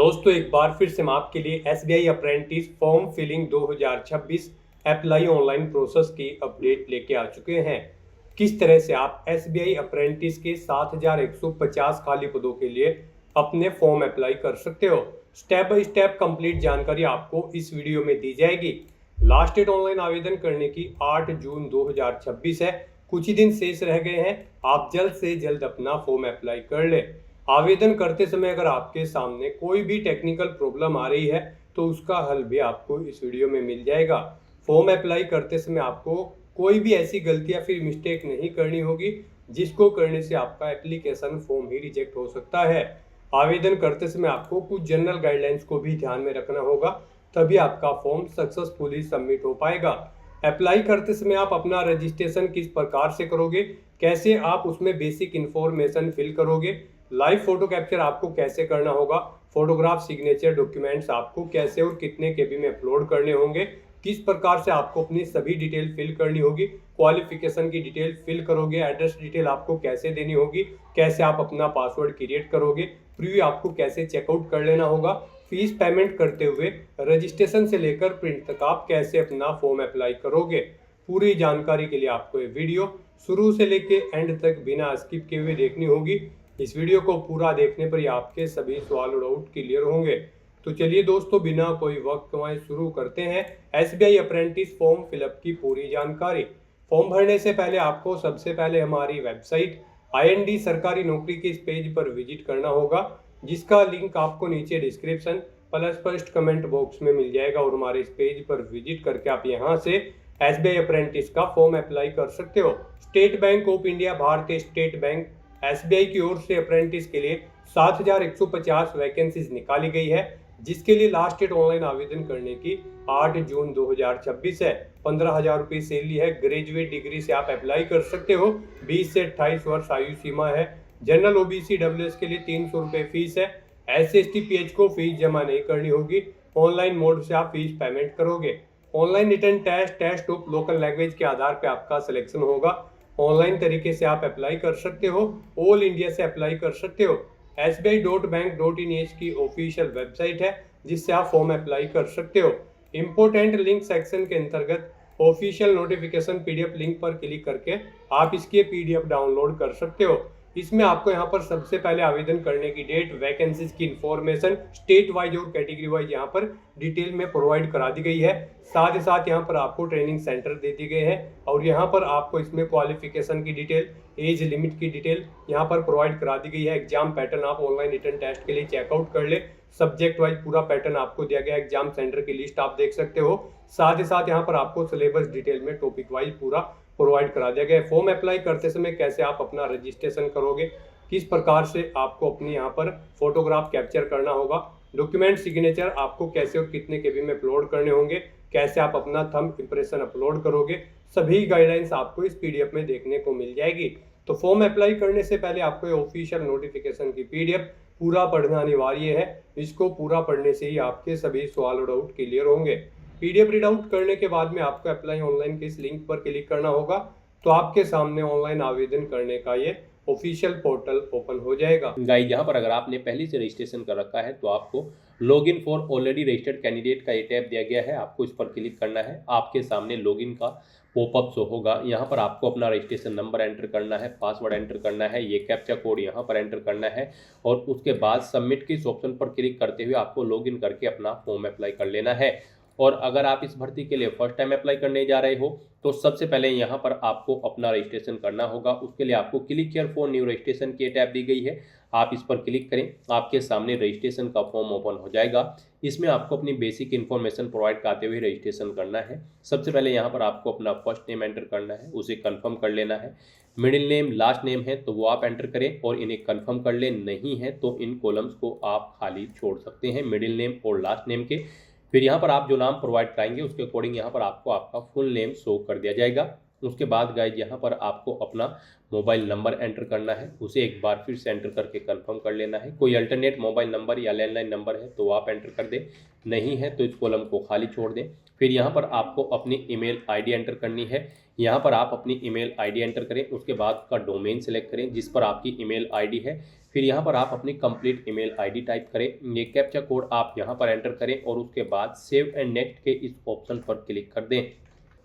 दोस्तों एक बार फिर से हम आपके लिए SBI apprentice form filling 2026 apply online process की अपडेट लेके आ चुके हैं। किस तरह से आप एसबीआई अप्रेंटिस के 7150 खाली पदों के लिए अपने फॉर्म अप्लाई कर सकते हो। स्टेप बाय स्टेप कंप्लीट जानकारी आपको इस वीडियो में दी जाएगी। लास्ट डेट ऑनलाइन आवेदन करने की 8 जून 2026 है। कुछ ही दिन शेष रह गए हैं। आप जल्द से जल्द अपना फॉर्म अप्लाई कर ले। आवेदन करते समय अगर आपके सामने कोई भी टेक्निकल प्रॉब्लम आ रही है तो उसका हल भी आपको इस वीडियो में मिल जाएगा। फॉर्म अप्लाई करते समय आपको कोई भी ऐसी गलती या फिर मिस्टेक नहीं करनी होगी जिसको करने से आपका एप्लीकेशन फॉर्म ही रिजेक्ट हो सकता है। आवेदन करते समय आपको कुछ जनरल गाइडलाइंस को भी ध्यान में रखना होगा, तभी आपका फॉर्म सक्सेसफुली सबमिट हो पाएगा। अप्लाई करते समय आप अपना रजिस्ट्रेशन किस प्रकार से करोगे, कैसे आप उसमें बेसिक इंफॉर्मेशन फिल करोगे, लाइव फोटो कैप्चर आपको कैसे करना होगा, फोटोग्राफ सिग्नेचर डॉक्यूमेंट्स आपको कैसे और कितने केबी में अपलोड करने होंगे, किस प्रकार से आपको अपनी सभी डिटेल फिल करनी होगी, क्वालिफिकेशन की डिटेल फिल करोगे, एड्रेस डिटेल आपको कैसे देनी होगी, कैसे आप अपना पासवर्ड क्रिएट करोगे, प्रीव्यू आपको कैसे चेकआउट कर लेना होगा, फीस पेमेंट करते हुए रजिस्ट्रेशन से लेकर प्रिंट तक आप कैसे अपना फॉर्म अप्लाई करोगे। पूरी जानकारी के लिए आपको ये वीडियो शुरू से लेके एंड तक बिना स्किप किए हुए देखनी होगी। इस वीडियो को पूरा देखने पर ही आपके सभी सवाल और डाउट क्लियर होंगे। तो चलिए दोस्तों बिना कोई वक्त गंवाए शुरू करते हैं एसबीआई अप्रेंटिस फॉर्म फिलअप की पूरी जानकारी। फॉर्म भरने से पहले आपको सबसे पहले हमारी वेबसाइट आईएनडी सरकारी नौकरी के इस पेज पर विजिट करना होगा, जिसका लिंक आपको नीचे description plus first comment box में मिल जाएगा। और हमारे इस पेज पर विजिट करके आप यहाँ से एसबीआई अप्रेंटिस का फॉर्म अप्लाई कर सकते हो। स्टेट बैंक ऑफ इंडिया, भारतीय स्टेट बैंक, एसबीआई की ओर से अप्रेंटिस के लिए 7150 वैकेंसीज निकाली गई है, जिसके लिए लास्ट डेट ऑनलाइन आवेदन करने की 8 जून 2026 है। 15,000 रुपये सैलरी है। ग्रेजुएट डिग्री से आप अप्लाई कर सकते हो। 20 से 28 वर्ष आयु सीमा है। जनरल ओबीसी डब्ल्यूएस के लिए 300 रुपये फीस है। SC/ST PH को फीस जमा नहीं करनी होगी। ऑनलाइन मोड से आप फीस पेमेंट करोगे। Online written test of local language के आधार पर आपका सिलेक्शन होगा। ऑनलाइन तरीके से आप अप्लाई कर सकते हो। ऑल इंडिया से अप्लाई कर सकते हो। sbi.bank.in की ऑफिशियल वेबसाइट है, जिससे आप फॉर्म अप्लाई कर सकते हो। इंपोर्टेंट लिंक सेक्शन के अंतर्गत ऑफिशियल नोटिफिकेशन पीडीएफ लिंक पर क्लिक करके आप इसके पीडीएफ डाउनलोड कर सकते हो। इसमें आपको यहाँ पर सबसे पहले आवेदन करने की डेट, वैकेंसीज की इंफॉर्मेशन स्टेट वाइज और कैटेगरी वाइज यहाँ पर डिटेल में प्रोवाइड करा दी गई है। साथ ही साथ यहाँ पर आपको ट्रेनिंग सेंटर दे दिए गए हैं और यहाँ पर आपको इसमें क्वालिफिकेशन की डिटेल, एज लिमिट की डिटेल यहाँ पर प्रोवाइड करा दी गई है। एग्जाम पैटर्न आप ऑनलाइन रिटन टेस्ट के लिए चेकआउट कर ले। सब्जेक्ट वाइज पूरा पैटर्न आपको दिया गया है। एग्जाम सेंटर की लिस्ट आप देख सकते हो। साथ ही साथ यहाँ पर आपको सिलेबस डिटेल में टॉपिक वाइज पूरा प्रोवाइड करा दिया गया है। फॉर्म अप्लाई करते समय कैसे आप अपना रजिस्ट्रेशन करोगे, किस प्रकार से आपको अपनी यहाँ पर फोटोग्राफ कैप्चर करना होगा, डॉक्यूमेंट सिग्नेचर आपको कैसे और कितने केबी में अपलोड करने होंगे, कैसे आप अपना थंब इंप्रेशन अपलोड करोगे, सभी गाइडलाइंस आपको इस पीडीएफ में देखने को मिल जाएगी। तो फॉर्म अप्लाई करने से पहले आपको ये ऑफिशियल नोटिफिकेशन की पीडीएफ पूरा पढ़ना अनिवार्य है। इसको पूरा पढ़ने से ही आपके सभी सवाल और डाउट क्लियर होंगे। पीडीएफ रीड आउट करने के बाद में आपको अप्लाई ऑनलाइन के इस लिंक पर क्लिक करना होगा, तो आपके सामने ऑनलाइन आवेदन करने का ये ऑफिशियल पोर्टल ओपन हो जाएगा। गाइस, यहाँ पर अगर आपने पहले से रजिस्ट्रेशन कर रखा है तो आपको login for already registered candidate का ये टैब दिया गया है। आपको इस पर क्लिक करना है। आपके सामने लॉगिन का पॉपअप शो होगा। यहाँ पर आपको अपना रजिस्ट्रेशन नंबर एंटर करना है, पासवर्ड एंटर करना है, ये कैप्चा कोड यहाँ पर एंटर करना है और उसके बाद सबमिट के इस ऑप्शन पर क्लिक करते हुए आपको लॉगिन करके अपना फॉर्म अप्लाई कर लेना है। और अगर आप इस भर्ती के लिए फर्स्ट टाइम अप्लाई करने जा रहे हो तो सबसे पहले यहाँ पर आपको अपना रजिस्ट्रेशन करना होगा। उसके लिए आपको click here for new registration की टैब दी गई है। आप इस पर क्लिक करें, आपके सामने रजिस्ट्रेशन का फॉर्म ओपन हो जाएगा। इसमें आपको अपनी बेसिक इन्फॉर्मेशन प्रोवाइड करते हुए रजिस्ट्रेशन करना है। सबसे पहले यहाँ पर आपको अपना फर्स्ट नेम एंटर करना है, उसे कन्फर्म कर लेना है। मिडिल नेम, लास्ट नेम है तो वो आप एंटर करें और इन्हें कन्फर्म कर लें। नहीं है तो इन कॉलम्स को आप खाली छोड़ सकते हैं, मिडिल नेम और लास्ट नेम के। फिर यहाँ पर आप जो नाम प्रोवाइड कराएंगे उसके अकॉर्डिंग यहाँ पर आपको आपका फुल नेम शो कर दिया जाएगा। उसके बाद गाइज यहाँ पर आपको अपना मोबाइल नंबर एंटर करना है, उसे एक बार फिर से एंटर करके कंफर्म कर लेना है। कोई अल्टरनेट मोबाइल नंबर या लैंडलाइन नंबर है तो आप एंटर कर दें, नहीं है तो इस कॉलम को खाली छोड़ दें। फिर यहाँ पर आपको अपनी ईमेल आईडी एंटर करनी है। यहाँ पर आप अपनी ईमेल आईडी एंटर करें, उसके बाद का डोमेन सेलेक्ट करें जिस पर आपकी ईमेल आईडी है। फिर यहाँ पर आप अपनी कंप्लीट ईमेल आईडी टाइप करें, ये कैप्चा कोड आप यहाँ पर एंटर करें और उसके बाद सेव एंड नेक्स्ट के इस ऑप्शन पर क्लिक कर दें।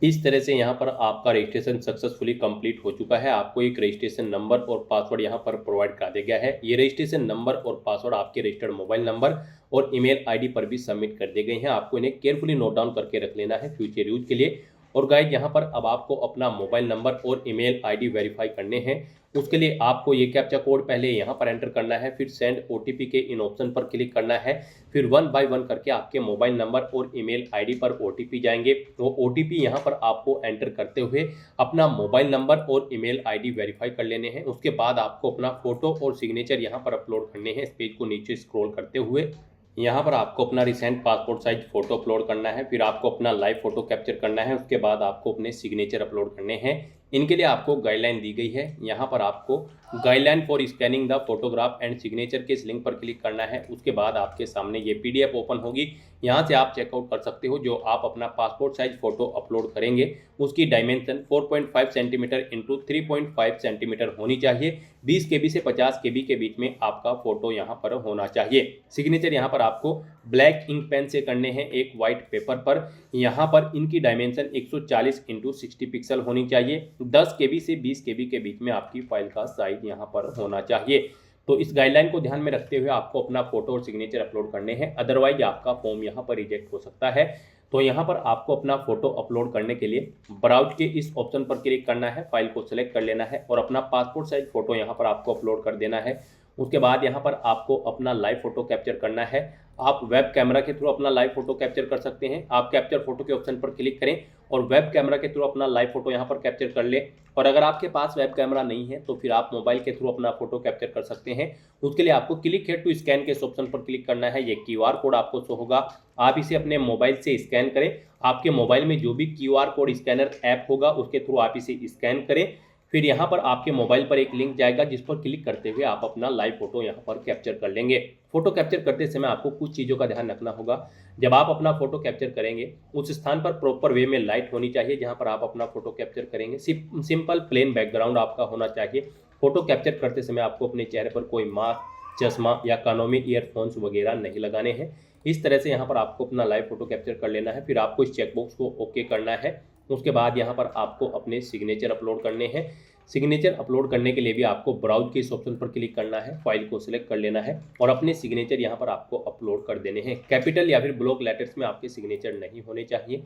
इस तरह से यहाँ पर आपका रजिस्ट्रेशन सक्सेसफुली कंप्लीट हो चुका है। आपको एक रजिस्ट्रेशन नंबर और पासवर्ड यहाँ पर प्रोवाइड कर दिया गया है। ये रजिस्ट्रेशन नंबर और पासवर्ड आपके रजिस्टर्ड मोबाइल नंबर और ईमेल आईडी पर भी सबमिट कर दिए गए हैं। आपको इन्हें केयरफुली नोट डाउन करके रख लेना है फ्यूचर यूज के लिए। और गाइज यहाँ पर अब आपको अपना मोबाइल नंबर और ईमेल आईडी वेरीफाई करने हैं। उसके लिए आपको ये कैप्चा कोड पहले यहाँ पर एंटर करना है, फिर सेंड ओटीपी के इन ऑप्शन पर क्लिक करना है। फिर 1 बाय 1 करके आपके मोबाइल नंबर और ईमेल आईडी पर ओटीपी जाएंगे। वो ओटीपी यहाँ पर आपको एंटर करते हुए अपना मोबाइल नंबर और ईमेल आईडी वेरीफाई कर लेने हैं। उसके बाद आपको अपना फोटो और सिग्नेचर यहाँ पर अपलोड करने हैं। इस पेज को नीचे स्क्रॉल करते हुए यहाँ पर आपको अपना recent passport size photo upload करना है। फिर आपको अपना लाइव फोटो कैप्चर करना है। उसके बाद आपको अपने सिग्नेचर अपलोड करने हैं। इनके लिए आपको गाइडलाइन दी गई है। यहाँ पर आपको guideline for scanning the photograph and signature के इस लिंक पर क्लिक करना है। उसके बाद आपके सामने ये पीडीएफ ओपन होगी। यहाँ से आप चेकआउट कर सकते हो। जो आप अपना पासपोर्ट साइज फोटो अपलोड करेंगे उसकी डायमेंशन 4.5 सेंटीमीटर इंटू 3.5 सेंटीमीटर होनी चाहिए। 20 KB से 50 KB के बीच में आपका फोटो यहाँ पर होना चाहिए। सिग्नेचर यहाँ पर आपको ब्लैक इंक पेन से करने हैं एक वाइट पेपर पर। यहाँ पर इनकी डायमेंशन 140 इंटू 60 पिक्सल होनी चाहिए। 10 KB से 20 KB के बीच में आपकी फाइल का साइज यहाँ पर होना चाहिए। तो इस गाइडलाइन को ध्यान में रखते हुए आपको अपना फोटो और सिग्नेचर अपलोड करने हैं, अदरवाइज आपका फॉर्म यहाँ पर रिजेक्ट हो सकता है। तो यहाँ पर आपको अपना फोटो अपलोड करने के लिए ब्राउज के इस ऑप्शन पर क्लिक करना है, फाइल को सिलेक्ट कर लेना है और अपना पासपोर्ट साइज फोटो यहाँ पर आपको अपलोड कर देना है। उसके बाद यहाँ पर आपको अपना लाइव फोटो कैप्चर करना है। आप वेब कैमरा के थ्रू अपना लाइव फोटो कैप्चर कर सकते हैं। आप कैप्चर फोटो के ऑप्शन पर क्लिक करें और वेब कैमरा के थ्रू अपना लाइव फोटो यहाँ पर कैप्चर कर ले। और अगर आपके पास वेब कैमरा नहीं है तो फिर आप मोबाइल के थ्रू अपना फोटो कैप्चर कर सकते हैं। उसके लिए आपको क्लिक हेयर टू स्कैन के इस ऑप्शन पर क्लिक करना है। ये QR कोड आपको शो होगा, आप इसे अपने मोबाइल से स्कैन करें। आपके मोबाइल में जो भी QR कोड स्कैनर ऐप होगा उसके थ्रू आप इसे स्कैन करें। फिर यहाँ पर आपके मोबाइल पर एक लिंक जाएगा जिस पर क्लिक करते हुए आप अपना लाइव फोटो यहाँ पर कैप्चर कर लेंगे। फोटो कैप्चर करते समय आपको कुछ चीज़ों का ध्यान रखना होगा। जब आप अपना फोटो कैप्चर करेंगे उस स्थान पर प्रॉपर वे में लाइट होनी चाहिए जहाँ पर आप अपना फोटो कैप्चर करेंगे। सिंपल प्लेन बैकग्राउंड आपका होना चाहिए। फोटो कैप्चर करते समय आपको अपने चेहरे पर कोई मास्क, चश्मा या कानों में ईयरफोन्स वगैरह नहीं लगाने हैं। इस तरह से यहाँ पर आपको अपना लाइव फोटो कैप्चर कर लेना है। फिर आपको इस चेकबॉक्स को ओके करना है। उसके बाद यहाँ पर आपको अपने सिग्नेचर अपलोड करने हैं। सिग्नेचर अपलोड करने के लिए भी आपको ब्राउज के इस ऑप्शन पर क्लिक करना है, फाइल को सिलेक्ट कर लेना है और अपने सिग्नेचर यहाँ पर आपको अपलोड कर देने हैं। कैपिटल या फिर ब्लॉक लेटर्स में आपके सिग्नेचर नहीं होने चाहिए।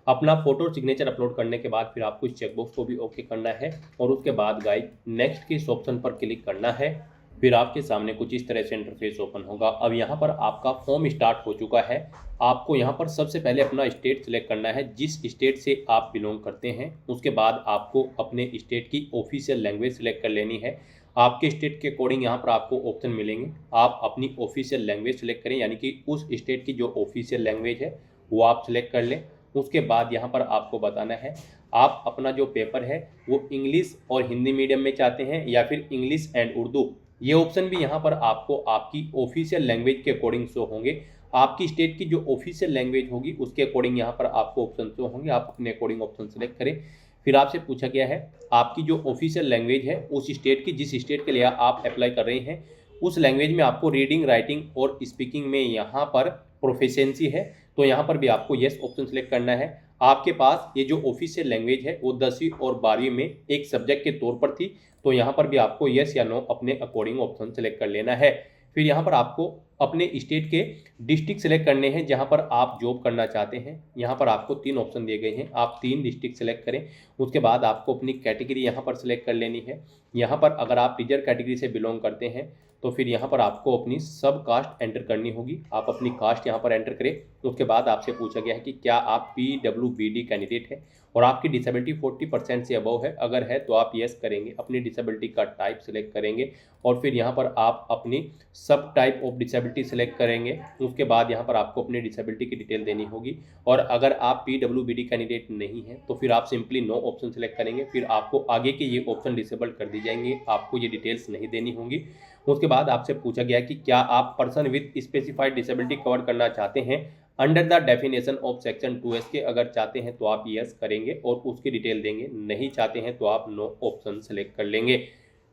अपना फोटो और सिग्नेचर अपलोड करने के बाद फिर आपको इस चेकबॉक्स को भी ओके करना है और उसके बाद गाइस नेक्स्ट के इस ऑप्शन पर क्लिक करना है। फिर आपके सामने कुछ इस तरह से इंटरफेस ओपन होगा। अब यहाँ पर आपका फॉर्म स्टार्ट हो चुका है। आपको यहाँ पर सबसे पहले अपना स्टेट सिलेक्ट करना है, जिस स्टेट से आप बिलोंग करते हैं। उसके बाद आपको अपने स्टेट की ऑफिशियल लैंग्वेज सिलेक्ट कर लेनी है। आपके स्टेट के अकॉर्डिंग यहाँ पर आपको ऑप्शन मिलेंगे। आप अपनी ऑफिशियल लैंग्वेज सिलेक्ट करें, यानी कि उस स्टेट की जो ऑफिशियल लैंग्वेज है वो आप सिलेक्ट कर लें। उसके बाद यहाँ पर आपको बताना है आप अपना जो पेपर है वो इंग्लिश और हिंदी मीडियम में चाहते हैं या फिर इंग्लिश एंड उर्दू। ये ऑप्शन भी यहाँ पर आपको आपकी ऑफिशियल लैंग्वेज के अकॉर्डिंग शो होंगे। आपकी स्टेट की जो ऑफिशियल लैंग्वेज होगी उसके अकॉर्डिंग यहाँ पर आपको ऑप्शन शो होंगे। आप अपने अकॉर्डिंग ऑप्शन सेलेक्ट करें। फिर आपसे पूछा गया है आपकी जो ऑफिशियल लैंग्वेज है उस स्टेट की, जिस स्टेट के लिए आप अप्लाई कर रहे हैं उस लैंग्वेज में आपको रीडिंग, राइटिंग और स्पीकिंग में यहाँ पर प्रोफिशिएंसी है तो यहाँ पर भी आपको येस ऑप्शन सेलेक्ट करना है। आपके पास ये जो ऑफिशियल लैंग्वेज है वो 10वीं और 12वीं में एक सब्जेक्ट के तौर पर थी तो यहाँ पर भी आपको येस या नो अपने अकॉर्डिंग ऑप्शन सेलेक्ट कर लेना है। फिर यहाँ पर आपको अपने स्टेट के डिस्ट्रिक्ट सेलेक्ट करने हैं जहाँ पर आप जॉब करना चाहते हैं। यहाँ पर आपको 3 ऑप्शन दिए गए हैं, आप 3 डिस्ट्रिक्ट सेलेक्ट करें। उसके बाद आपको अपनी कैटेगरी यहाँ पर सेलेक्ट कर लेनी है। यहाँ पर अगर आप रिजर्व कैटेगरी से बिलोंग करते हैं तो फिर यहाँ पर आपको अपनी सब कास्ट एंटर करनी होगी। आप अपनी कास्ट यहाँ पर एंटर करें। उसके बाद आपसे पूछा गया है कि क्या आप PWBD कैंडिडेट है और आपकी डिसेबिलिटी 40% से अबव है। अगर है तो आप येस करेंगे, अपनी डिसेबिलिटी का टाइप सेलेक्ट करेंगे और फिर यहाँ पर आप अपनी सब टाइप ऑफ डिसेबिलिटी सेलेक्ट करेंगे। उसके बाद यहाँ पर आपको अपनी डिसेबिलिटी की डिटेल देनी होगी और अगर आप PWBD कैंडिडेट नहीं है तो फिर आप सिंपली नो ऑप्शन सेलेक्ट करेंगे। फिर आपको आगे के ये ऑप्शन डिसेबल कर दी जाएंगे, आपको ये डिटेल्स नहीं देनी होंगी। उसके बाद आपसे पूछा गया कि क्या आप person with specified disability cover करना चाहते हैं under the definition of section 2S के। अगर चाहते हैं तो आप यस करेंगे और उसकी डिटेल देंगे, नहीं चाहते हैं तो आप नो ऑप्शन सेलेक्ट कर लेंगे।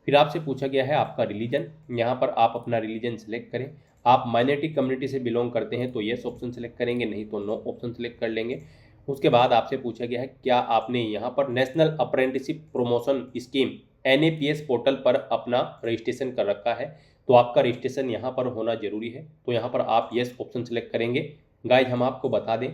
फिर आपसे पूछा गया है आपका रिलीजन, यहाँ पर आप अपना रिलीजन सेलेक्ट करें। आप माइनॉरिटी कम्युनिटी से बिलोंग करते हैं तो येस ऑप्शन सेलेक्ट करेंगे, नहीं तो नो ऑप्शन सेलेक्ट कर लेंगे। उसके बाद आपसे पूछा गया है क्या आपने यहाँ पर national apprenticeship promotion scheme NAPS portal पर अपना रजिस्ट्रेशन कर रखा है, तो आपका रजिस्ट्रेशन यहाँ पर होना जरूरी है, तो यहाँ पर आप येस ऑप्शन सेलेक्ट करेंगे। गाइज हम आपको बता दें,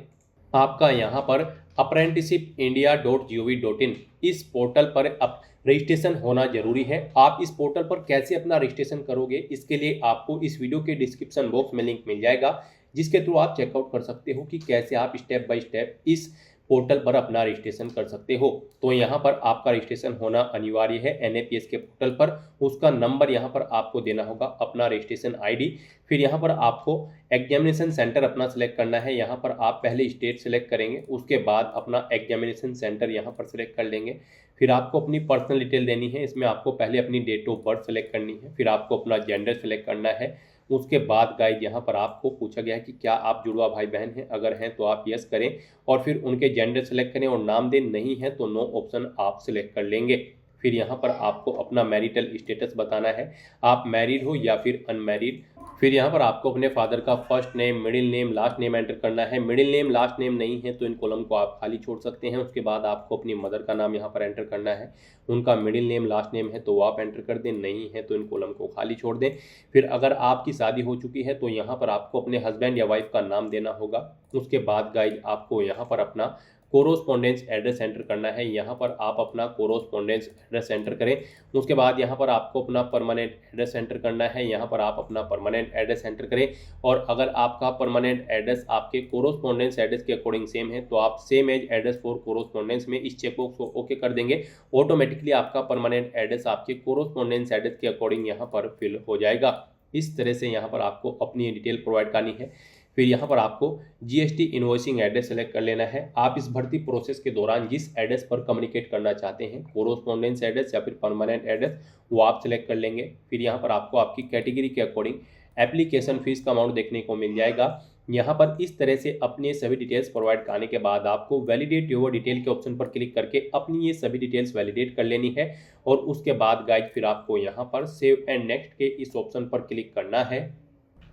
आपका यहाँ पर apprenticeshipindia.gov.in इस पोर्टल पर अब रजिस्ट्रेशन होना जरूरी है। आप इस पोर्टल पर कैसे अपना रजिस्ट्रेशन करोगे, इसके लिए आपको इस वीडियो के डिस्क्रिप्शन बॉक्स में लिंक मिल जाएगा, जिसके थ्रू आप चेकआउट कर सकते हो कि कैसे आप स्टेप बाय स्टेप इस पोर्टल पर अपना रजिस्ट्रेशन कर सकते हो। तो यहाँ पर आपका रजिस्ट्रेशन होना अनिवार्य है NAPS के पोर्टल पर। उसका नंबर यहाँ पर आपको देना होगा, अपना रजिस्ट्रेशन ID। फिर यहाँ पर आपको एग्जामिनेशन सेंटर अपना सेलेक्ट करना है। यहाँ पर आप पहले स्टेट सेलेक्ट करेंगे, उसके बाद अपना एग्जामिनेशन सेंटर यहाँ पर सेलेक्ट कर लेंगे। फिर आपको अपनी पर्सनल डिटेल देनी है, इसमें आपको पहले अपनी डेट ऑफ बर्थ सेलेक्ट करनी है, फिर आपको अपना जेंडर सेलेक्ट करना है। उसके बाद गाइज यहाँ पर आपको पूछा गया है कि क्या आप जुड़वा भाई बहन हैं, अगर हैं तो आप यस करें और फिर उनके जेंडर सेलेक्ट करें और नाम दें, नहीं है तो नो ऑप्शन आप सेलेक्ट कर लेंगे। फिर यहाँ पर आपको अपना मैरिटल स्टेटस बताना है, आप मैरिड हो या फिर अनमैरिड। फिर यहाँ पर आपको अपने फादर का first name, middle name, last name enter करना है। मिडिल नेम लास्ट नेम नहीं है तो इन कॉलम को आप खाली छोड़ सकते हैं। उसके बाद आपको अपनी मदर का नाम यहाँ पर एंटर करना है, उनका मिडिल नेम लास्ट नेम है तो वो आप एंटर कर दें, नहीं है तो इन कॉलम को खाली छोड़ दें। फिर अगर आपकी शादी हो चुकी है तो यहाँ पर आपको अपने हस्बैंड या वाइफ का नाम देना होगा। उसके बाद गाइज आपको यहाँ पर अपना कोरोस्पोंडेंस एड्रेस एंटर करना है, यहाँ पर आप अपना कोरोस्पोंडेंस एड्रेस एंटर करें। उसके बाद यहाँ पर आपको अपना परमानेंट एड्रेस एंटर करना है, यहाँ पर आप अपना परमानेंट एड्रेस एंटर करें। और अगर आपका परमानेंट एड्रेस आपके कोरोस्पोंडेंस एड्रेस के अकॉर्डिंग सेम है तो आप same as address for correspondence में इस चेकबॉक्स को ओके कर देंगे। ऑटोमेटिकली आपका परमानेंट एड्रेस आपके कोरोस्पोंडेंस एड्रेस के अकॉर्डिंग यहाँ पर फिल हो जाएगा। इस तरह से यहाँ पर आपको अपनी डिटेल प्रोवाइड करनी है। फिर यहाँ पर आपको GST इनवॉइसिंग एड्रेस सेलेक्ट कर लेना है। आप इस भर्ती प्रोसेस के दौरान जिस एड्रेस पर कम्युनिकेट करना चाहते हैं, कोरोस्पोंडेंस एड्रेस या फिर परमानेंट एड्रेस, वो आप सेलेक्ट कर लेंगे। फिर यहाँ पर आपको आपकी कैटेगरी के अकॉर्डिंग एप्लीकेशन फीस का अमाउंट देखने को मिल जाएगा। यहाँ पर इस तरह से अपने सभी डिटेल्स प्रोवाइड करने के बाद आपको वैलिडेट योर डिटेल के ऑप्शन पर क्लिक करके अपनी ये सभी डिटेल्स वैलिडेट कर लेनी है। और उसके बाद गाइड फिर आपको यहाँ पर सेव एंड नेक्स्ट के इस ऑप्शन पर क्लिक करना है।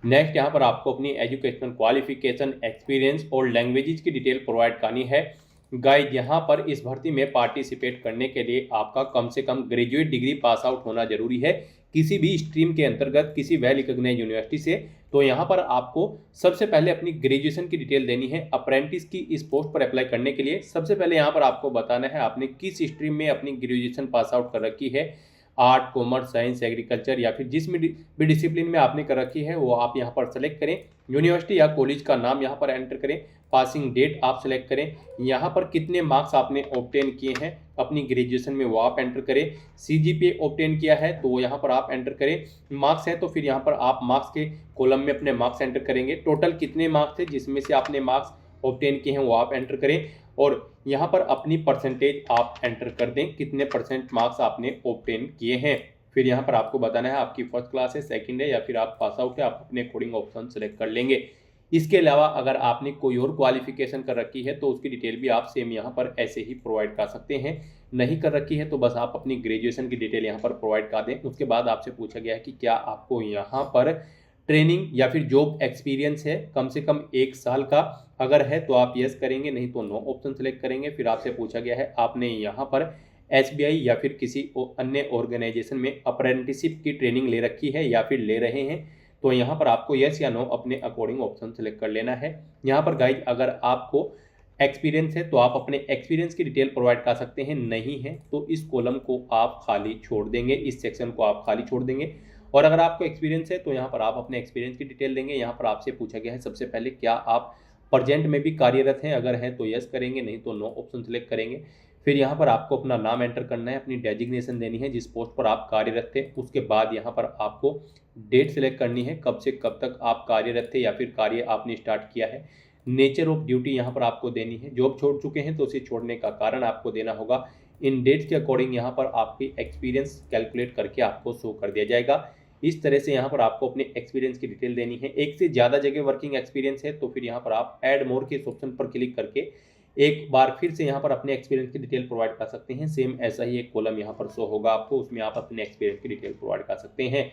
नेक्स्ट यहाँ पर आपको अपनी एजुकेशनल क्वालिफिकेशन, एक्सपीरियंस और लैंग्वेजेस की डिटेल प्रोवाइड करनी है। गाइड यहाँ पर इस भर्ती में पार्टिसिपेट करने के लिए आपका कम से कम ग्रेजुएट डिग्री पास आउट होना जरूरी है, किसी भी स्ट्रीम के अंतर्गत किसी वेल रिकॉग्नाइज्ड यूनिवर्सिटी से। तो यहाँ पर आपको सबसे पहले अपनी ग्रेजुएशन की डिटेल देनी है। अप्रेंटिस की इस पोस्ट पर अप्लाई करने के लिए सबसे पहले यहाँ पर आपको बताना है आपने किस स्ट्रीम में अपनी ग्रेजुएशन पास आउट कर रखी है। आर्ट, कॉमर्स, साइंस, एग्रीकल्चर या फिर जिस भी डिसिप्लिन में आपने कर रखी है वो आप यहाँ पर सेलेक्ट करें। यूनिवर्सिटी या कॉलेज का नाम यहाँ पर एंटर करें। पासिंग डेट आप सेलेक्ट करें। यहाँ पर कितने मार्क्स आपने ऑब्टेन किए हैं अपनी ग्रेजुएशन में वो आप एंटर करें। CGPA ऑब्टेन किया है तो वो यहाँ पर आप एंटर करें। मार्क्स है तो फिर यहाँ पर आप मार्क्स के कॉलम में अपने मार्क्स एंटर करेंगे। टोटल कितने मार्क्स थे जिसमें से आपने मार्क्स ऑब्टेन किए हैं वो आप एंटर करें। और यहाँ पर अपनी परसेंटेज आप एंटर कर दें, कितने % मार्क्स आपने ऑब्टेन किए हैं। फिर यहाँ पर आपको बताना है आपकी फर्स्ट क्लास है, सेकंड है या फिर आप पास आउट है, आप अपने अकॉर्डिंग ऑप्शन सेलेक्ट कर लेंगे। इसके अलावा अगर आपने कोई और क्वालिफिकेशन कर रखी है तो उसकी डिटेल भी आप सेम यहाँ पर ऐसे ही प्रोवाइड कर सकते हैं। नहीं कर रखी है तो बस आप अपनी ग्रेजुएशन की डिटेल यहाँ पर प्रोवाइड कर दें। उसके बाद आपसे पूछा गया है कि क्या आपको यहाँ पर ट्रेनिंग या फिर जॉब एक्सपीरियंस है कम से कम 1 साल का, अगर है तो आप यस करेंगे, नहीं तो नो ऑप्शन सेलेक्ट करेंगे। फिर आपसे पूछा गया है आपने यहाँ पर SBI या फिर किसी अन्य ऑर्गेनाइजेशन में अप्रेंटिसशिप की ट्रेनिंग ले रखी है या फिर ले रहे हैं, तो यहाँ पर आपको यस या नो अपने अकॉर्डिंग ऑप्शन सेलेक्ट कर लेना है। यहाँ पर गाइज अगर आपको एक्सपीरियंस है तो आप अपने एक्सपीरियंस की डिटेल प्रोवाइड कर सकते हैं, नहीं है तो इस कॉलम को आप खाली छोड़ देंगे, इस सेक्शन को आप खाली छोड़ देंगे। और अगर आपको एक्सपीरियंस है तो यहाँ पर आप अपने एक्सपीरियंस की डिटेल देंगे। यहाँ पर आपसे पूछा गया है सबसे पहले क्या आप प्रेजेंट में भी कार्यरत हैं, अगर हैं तो यस करेंगे, नहीं तो नो ऑप्शन सेलेक्ट करेंगे। फिर यहाँ पर आपको अपना नाम एंटर करना है, अपनी डेजिग्नेशन देनी है जिस पोस्ट पर आप कार्यरत थे। उसके बाद यहाँ पर आपको डेट सेलेक्ट करनी है, कब से कब तक आप कार्यरत थे या फिर कार्य आपने स्टार्ट किया है। नेचर ऑफ ड्यूटी यहाँ पर आपको देनी है, जॉब छोड़ चुके हैं तो उसे छोड़ने का कारण आपको देना होगा। इन डेट्स के अकॉर्डिंग यहाँ पर आपकी एक्सपीरियंस कैलकुलेट करके आपको शो कर दिया जाएगा। इस तरह से यहाँ पर आपको अपने एक्सपीरियंस की डिटेल देनी है। एक से ज़्यादा जगह वर्किंग एक्सपीरियंस है तो फिर यहाँ पर आप ऐड मोर के इस ऑप्शन पर क्लिक करके एक बार फिर से यहाँ पर अपने एक्सपीरियंस की डिटेल प्रोवाइड कर सकते हैं। सेम ऐसा ही एक कॉलम यहाँ पर शो होगा आपको, उसमें आप अपने एक्सपीरियंस की डिटेल प्रोवाइड कर सकते हैं।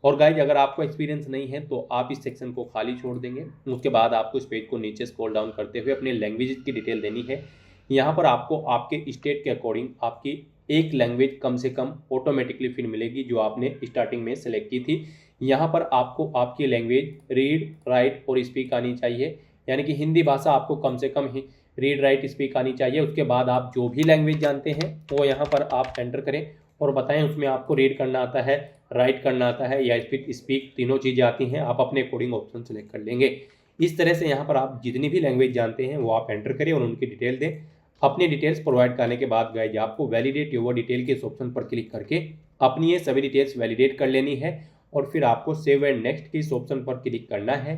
और गाइज अगर आपको एक्सपीरियंस नहीं है तो आप इस सेक्शन को खाली छोड़ देंगे। उसके बाद आपको इस पेज को नीचे स्क्रॉल डाउन करते हुए अपने लैंग्वेज की डिटेल देनी है। यहाँ पर आपको आपके स्टेट के अकॉर्डिंग आपकी एक लैंग्वेज कम से कम ऑटोमेटिकली फिर मिलेगी जो आपने स्टार्टिंग में सेलेक्ट की थी। यहाँ पर आपको आपकी लैंग्वेज रीड, राइट और स्पीक आनी चाहिए, यानी कि हिंदी भाषा आपको कम से कम ही रीड, राइट, स्पीक आनी चाहिए। उसके बाद आप जो भी लैंग्वेज जानते हैं वो यहाँ पर आप एंटर करें और बताएं उसमें आपको रीड करना आता है, राइट करना आता है या स्पीक तीनों चीज़ें आती हैं। आप अपने कोडिंग ऑप्शन सेलेक्ट कर लेंगे। इस तरह से यहाँ पर आप जितनी भी लैंग्वेज जानते हैं वो आप एंटर करें और उनकी डिटेल दें। अपनी डिटेल्स प्रोवाइड करने के बाद गाइज आपको वैलिडेट योर डिटेल के इस ऑप्शन पर क्लिक करके अपनी ये सभी डिटेल्स वैलिडेट कर लेनी है और फिर आपको सेव एंड नेक्स्ट के इस ऑप्शन पर क्लिक करना है।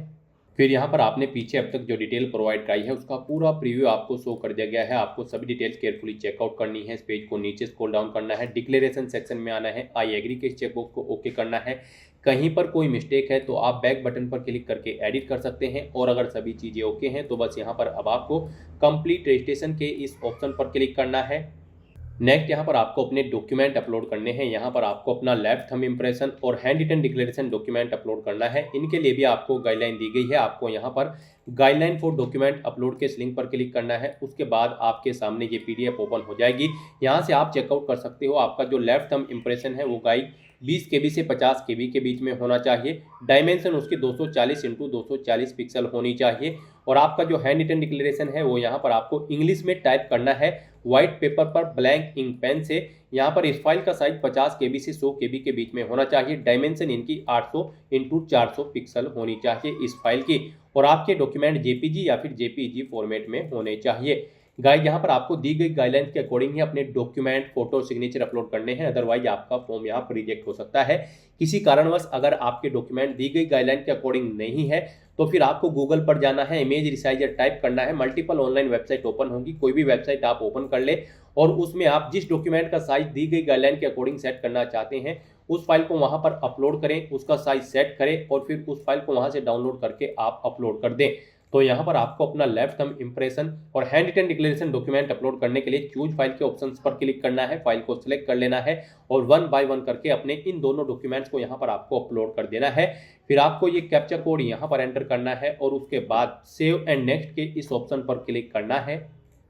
फिर यहाँ पर आपने पीछे अब तक जो डिटेल प्रोवाइड कराई है उसका पूरा प्रीव्यू आपको शो कर दिया गया है। आपको सभी डिटेल्स केयरफुली चेकआउट करनी है। इस पेज को नीचे स्क्रॉल डाउन करना है, डिक्लेरेशन सेक्शन में आना है, आई एग्री के इस चेकबॉक्स को ओके करना है। कहीं पर कोई मिस्टेक है तो आप बैक बटन पर क्लिक करके एडिट कर सकते हैं और अगर सभी चीज़ें ओके हैं तो बस यहाँ पर अब आपको कंप्लीट रजिस्ट्रेशन के इस ऑप्शन पर क्लिक करना है। नेक्स्ट यहाँ पर आपको अपने डॉक्यूमेंट अपलोड करने हैं। यहाँ पर आपको अपना लेफ्ट थंब इंप्रेशन और handwritten declaration document upload करना है। इनके लिए भी आपको गाइडलाइन दी गई है। आपको यहाँ पर गाइडलाइन फॉर डॉक्यूमेंट अपलोड के इस लिंक पर क्लिक करना है। उसके बाद आपके सामने ये पीडीएफ ओपन हो जाएगी। यहाँ से आप चेकआउट कर सकते हो। आपका जो लेफ्ट थंब इंप्रेशन है वो गाइड 20 KB से 50 KB के बीच में होना चाहिए। डायमेंशन उसकी 240 × 240 पिक्सल होनी चाहिए। और आपका जो हैंड रिटन डिक्लेरेशन है वो यहाँ पर आपको इंग्लिश में टाइप करना है व्हाइट पेपर पर ब्लैंक इंक पेन से। यहाँ पर इस फाइल का साइज 50 KB से 100 KB के बीच में होना चाहिए। डायमेंशन इनकी 800 × 400 पिक्सल होनी चाहिए इस फाइल की। और आपके डॉक्यूमेंट JPG या फिर JPEG फॉर्मेट में होने चाहिए। गाइड यहाँ पर आपको दी गई गाइडलाइन के अकॉर्डिंग ही अपने डॉक्यूमेंट, फोटो, सिग्नेचर अपलोड करने हैं, अदरवाइज आपका फॉर्म यहाँ पर रिजेक्ट हो सकता है। किसी कारणवश अगर आपके डॉक्यूमेंट दी गई गाइडलाइन के अकॉर्डिंग नहीं है तो फिर आपको गूगल पर जाना है, इमेज रिसाइजर टाइप करना है। मल्टीपल ऑनलाइन वेबसाइट ओपन होगी, कोई भी वेबसाइट आप ओपन कर ले और उसमें आप जिस डॉक्यूमेंट का साइज दी गई गाइडलाइन के अकॉर्डिंग सेट करना चाहते हैं उस फाइल को वहां पर अपलोड करें, उसका साइज सेट करें और फिर उस फाइल को वहां से डाउनलोड करके आप अपलोड कर दें। तो यहाँ पर आपको अपना लेफ्ट थंब इंप्रेशन और handwritten declaration document upload करने के लिए चूज फाइल के ऑप्शंस पर क्लिक करना है। फाइल को सिलेक्ट कर लेना है और 1 बाय 1 करके अपने इन दोनों डॉक्यूमेंट्स को यहाँ पर आपको अपलोड कर देना है। फिर आपको ये कैप्चर कोड यहाँ पर एंटर करना है और उसके बाद सेव एंड नेक्स्ट के इस ऑप्शन पर क्लिक करना है।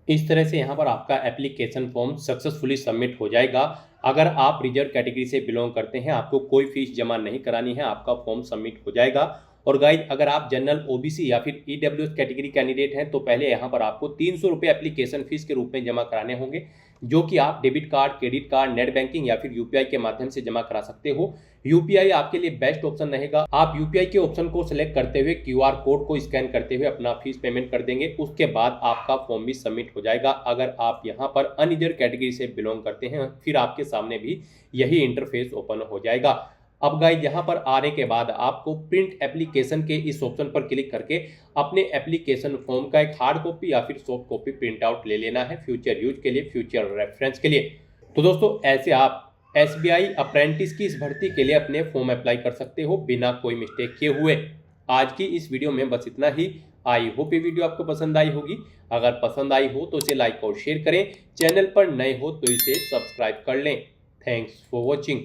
इस तरह से यहाँ पर आपका एप्लीकेशन फॉर्म सक्सेसफुली सबमिट हो जाएगा। अगर आप रिजर्व कैटेगरी से बिलोंग करते हैं आपको कोई फीस जमा नहीं करानी है, आपका फॉर्म सबमिट हो जाएगा। और गाइज अगर आप जनरल, OBC या फिर EWS कैटेगरी कैंडिडेट हैं तो पहले यहाँ पर आपको 300 रुपये एप्लीकेशन फीस के रूप में जमा कराने होंगे, जो कि आप debit card, credit card, net banking या फिर UPI के माध्यम से जमा करा सकते हो। UPI आपके लिए बेस्ट ऑप्शन रहेगा। आप UPI के ऑप्शन को सिलेक्ट करते हुए QR कोड को स्कैन करते हुए अपना फीस पेमेंट कर देंगे। उसके बाद आपका फॉर्म भी सबमिट हो जाएगा। अगर आप यहाँ पर अनरिजर्व कैटेगरी से बिलोंग करते हैं फिर आपके सामने भी यही इंटरफेस ओपन हो जाएगा। अब गाइज यहाँ पर आने के बाद आपको प्रिंट एप्लीकेशन के इस ऑप्शन पर क्लिक करके अपने एप्लीकेशन फॉर्म का एक हार्ड कॉपी या फिर सॉफ्ट कॉपी प्रिंट आउट ले लेना है फ्यूचर यूज के लिए, फ्यूचर रेफरेंस के लिए। तो दोस्तों ऐसे आप SBI अप्रेंटिस की इस भर्ती के लिए अपने फॉर्म अप्लाई कर सकते हो बिना कोई मिस्टेक किए हुए। आज की इस वीडियो में बस इतना ही। आई होप ये वीडियो आपको पसंद आई होगी। अगर पसंद आई हो तो इसे लाइक और शेयर करें। चैनल पर नए हो तो इसे सब्सक्राइब कर लें। Thanks for watching.